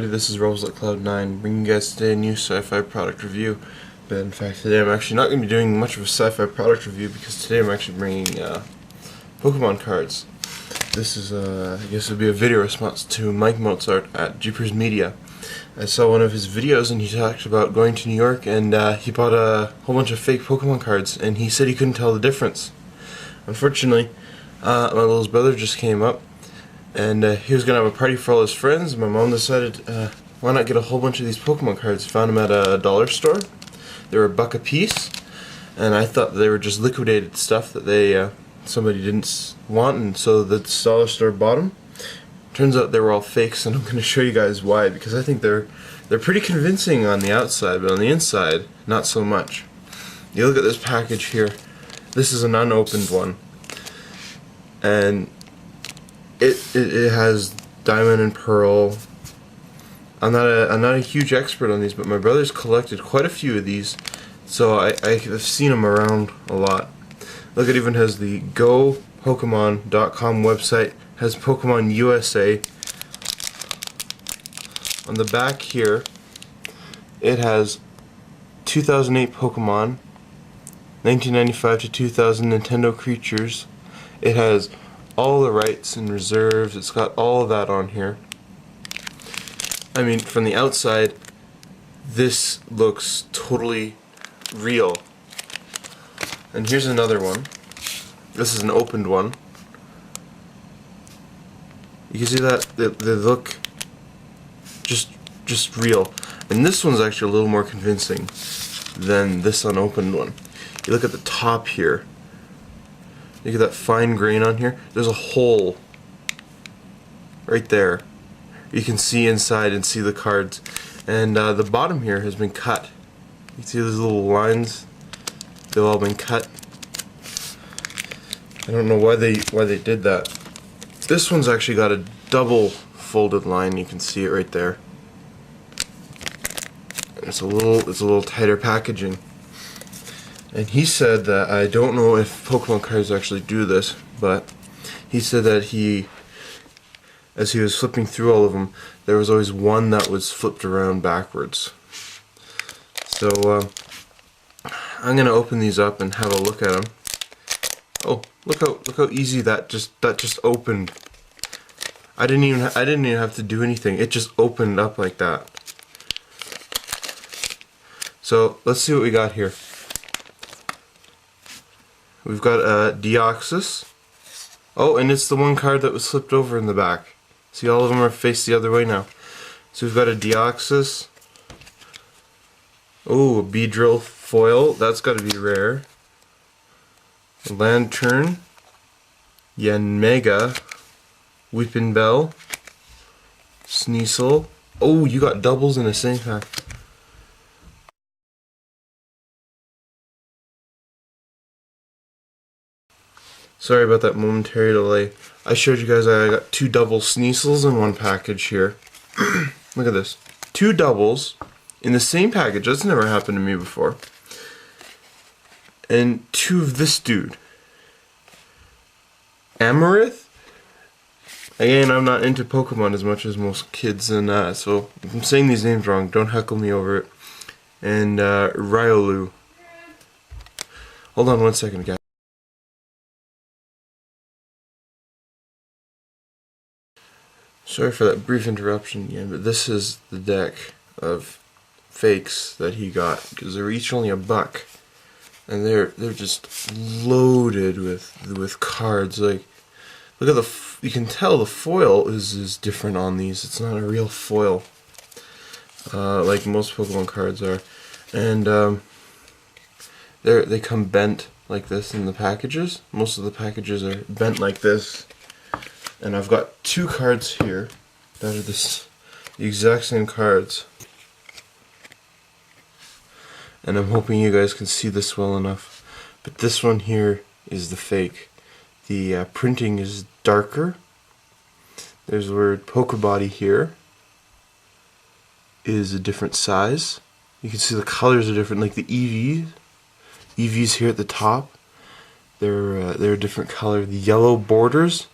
This is Rose at Cloud9, bringing you guys today a new sci-fi product review. But in fact, today I'm actually not going to be doing much of a sci-fi product review because today I'm actually bringing Pokemon cards. This is, I guess it would be a video response to Mike Mozart at Jeepers Media. I saw one of his videos and he talked about going to New York and he bought a whole bunch of fake Pokemon cards and he said he couldn't tell the difference. Unfortunately, my little brother just came up. And he was going to have a party for all his friends. My mom decided, why not get a whole bunch of these Pokemon cards? Found them at a dollar store. They were $1 a piece. And I thought they were just liquidated stuff that somebody didn't want, and so the dollar store bought them. Turns out they were all fakes, and I'm going to show you guys why, because I think they're pretty convincing on the outside, but on the inside, not so much. You look at this package here. This is an unopened one. And it has diamond and pearl. I'm not a huge expert on these, but my brother's collected quite a few of these, so I've seen them around a lot. Look, it even has the GoPokemon.com website, has Pokemon USA. On the back here, it has 2008 Pokemon, 1995 to 2000 Nintendo creatures. It has all the rights and reserves. It's got all of that on here. I mean, from the outside, this looks totally real. And here's another one. This is an opened one. You can see that they look just real. And this one's actually a little more convincing than this unopened one. You look at the top here. Look at that fine grain on here. There's a hole right there. You can see inside and see the cards. And the bottom here has been cut. You see those little lines? They've all been cut. I don't know why they did that. This one's actually got a double folded line. You can see it right there. It's a little tighter packaging. And he said that, I don't know if Pokemon cards actually do this, but he said that as he was flipping through all of them, there was always one that was flipped around backwards. So I'm gonna open these up and have a look at them. Oh, look how easy that just opened. I didn't even have to do anything. It just opened up like that. So let's see what we got here. We've got Deoxys. Oh, and it's the one card that was flipped over in the back. See, all of them are faced the other way now. So we've got a Deoxys. Oh, a Beedrill foil. That's got to be rare. A Lantern. Yanmega. Weepinbell. Sneasel. Oh, you got doubles in the same pack. Sorry about that momentary delay. I showed you guys I got 2 double Sneasels in one package here. Look at this. 2 doubles in the same package. That's never happened to me before. And 2 of this dude. Amarith? Again, I'm not into Pokemon as much as most kids, and so if I'm saying these names wrong, don't heckle me over it. And Riolu. Hold on one second, guys. Sorry for that brief interruption again, but this is the deck of fakes that he got, because they're each only $1, and they're just loaded with cards. Like, look at you can tell the foil is different on these. It's not a real foil, like most Pokemon cards are, and they come bent like this in the packages. Most of the packages are bent like this. And I've got 2 cards here that are the exact same cards. And I'm hoping you guys can see this well enough. But this one here is the fake. The printing is darker. There's the word Pokebody here. Is a different size. You can see the colors are different, like the EVs here at the top. They're a different color. The yellow borders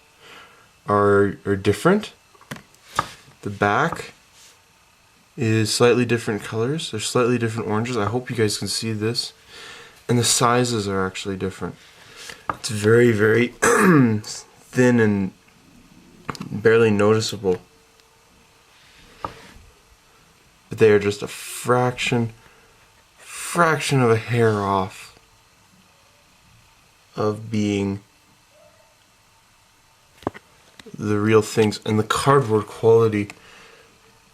are different. The back is slightly different colors. They're slightly different oranges. I hope you guys can see this. And the sizes are actually different. It's very, very thin and barely noticeable. But they are just a fraction of a hair off of being the real things. And the cardboard quality,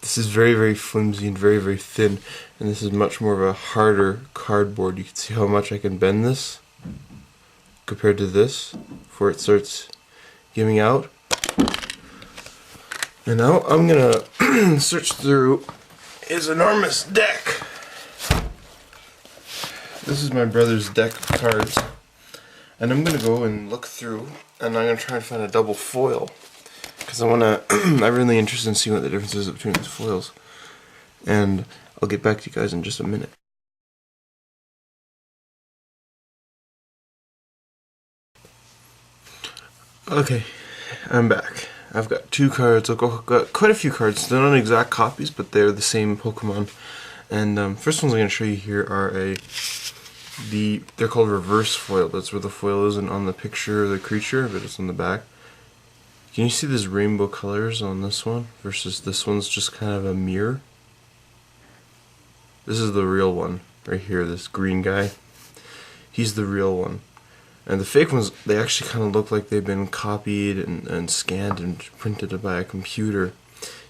this is very, very flimsy and very, very thin, and this is much more of a harder cardboard. You can see how much I can bend this compared to this before it starts giving out. And now I'm gonna search through his enormous deck. This is my brother's deck of cards, and I'm gonna go and look through, and I'm gonna try and find a double foil, because I'm really interested in seeing what the difference is between these foils. And I'll get back to you guys in just a minute. Okay, I'm back. I've got two cards. I've got quite a few cards. They're not exact copies, but they're the same Pokemon. And first ones I'm going to show you here are they're called reverse foil. That's where the foil isn't on the picture of the creature, but it's on the back. Can you see these rainbow colors on this one versus this one's just kind of a mirror? This is the real one right here, this green guy. He's the real one. And the fake ones, they actually kind of look like they've been copied and scanned and printed by a computer.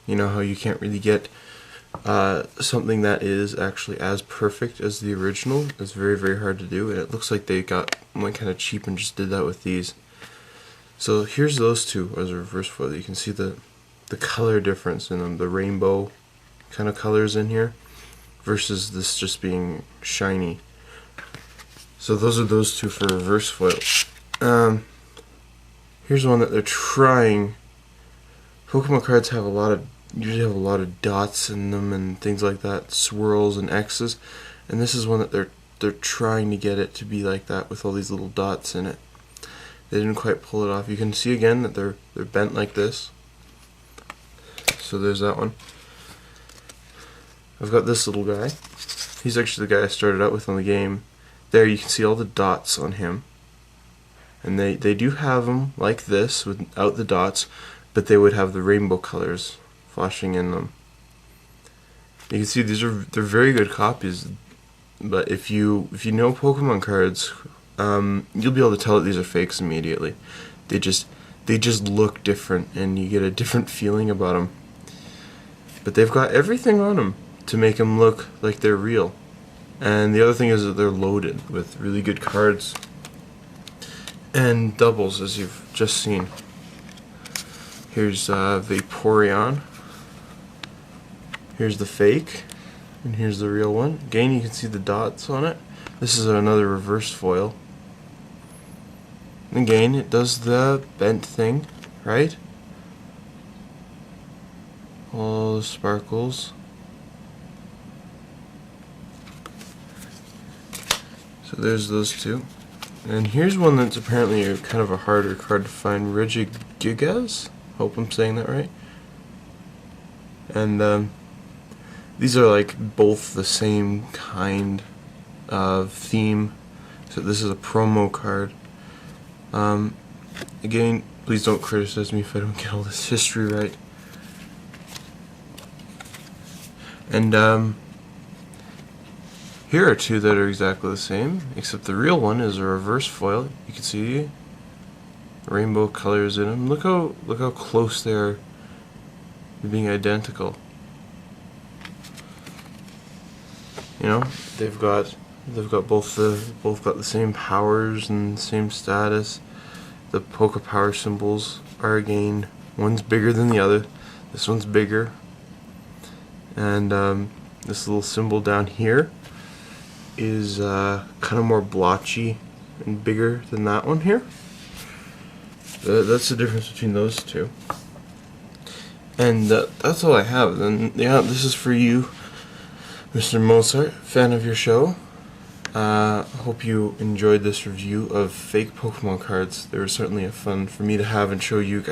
You know how you can't really get something that is actually as perfect as the original? It's very, very hard to do, and it looks like they got kind of cheap and just did that with these. So here's those two as a reverse foil. You can see the color difference in them, the rainbow kind of colors in here versus this just being shiny. So those are those two for reverse foil. Here's one that they're trying. Pokemon cards have usually have a lot of dots in them and things like that, swirls and X's, and this is one that they're trying to get it to be like that with all these little dots in it. They didn't quite pull it off. You can see again that they're bent like this. So there's that one. I've got this little guy. He's actually the guy I started out with on the game. There you can see all the dots on him. And they do have them like this without the dots, but they would have the rainbow colors flashing in them. You can see they're very good copies, but if you know Pokemon cards, you'll be able to tell that these are fakes immediately. They just look different, and you get a different feeling about them. But they've got everything on them to make them look like they're real. And the other thing is that they're loaded with really good cards and doubles, as you've just seen. Here's Vaporeon. Here's the fake, and here's the real one. Again, you can see the dots on it. This is another reverse foil. And again, it does the bent thing, right? All the sparkles. So there's those two. And here's one that's apparently kind of a harder card to find, Regigigas? Hope I'm saying that right. And these are like both the same kind of theme. So this is a promo card. Again, please don't criticize me if I don't get all this history right. And here are two that are exactly the same, except the real one is a reverse foil. You can see rainbow colors in them. Look how close they are to being identical. You know, they've got both got the same powers and same status. The Poke Power symbols are again, one's bigger than the other. This one's bigger, and this little symbol down here is kind of more blotchy and bigger than that one here. That's the difference between those two. And that's all I have. And yeah, this is for you, Mr. Mozart, fan of your show. Hope you enjoyed this review of fake Pokemon cards. They were certainly fun for me to have and show you guys.